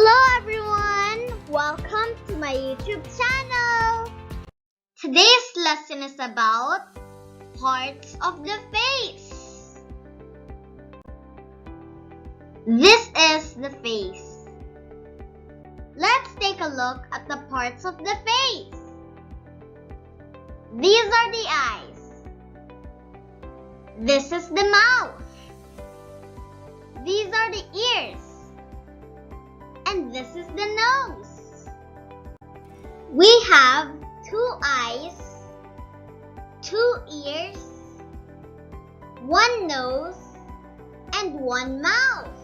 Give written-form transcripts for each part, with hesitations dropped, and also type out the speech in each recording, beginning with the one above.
Hello everyone! Welcome to my YouTube channel! Today's lesson is about parts of the face. This is the face. Let's take a look at the parts of the face. These are the eyes. This is the mouth. These are the ears. And this is the nose. We have 2 eyes, 2 ears, 1 nose, and 1 mouth.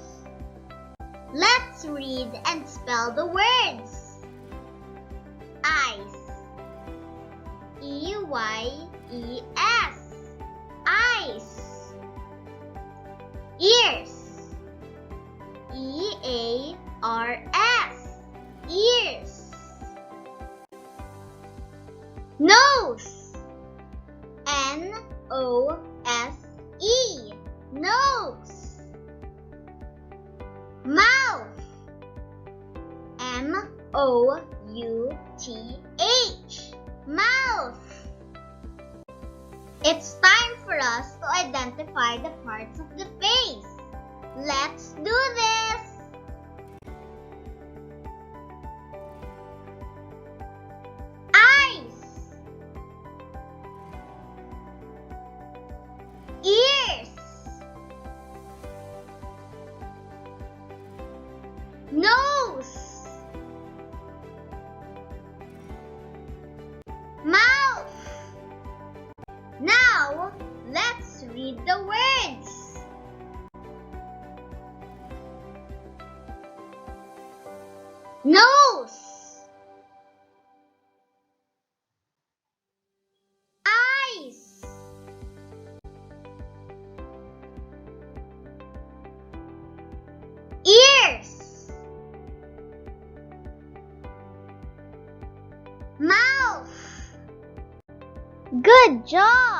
Let's read and spell the words. Eyes. E-Y-E-S. Eyes. Ears. E-A-R-S. Ears. Nose. N-O-S-E. Nose. Mouth. M-O-U-T-H. Mouth. It's time for us to identify the parts of the face. Let's do this! Eyes. Ears. Nose. Mouth. Now, let's read the words. Nose. Eyes. Ears. Mouth. Good job!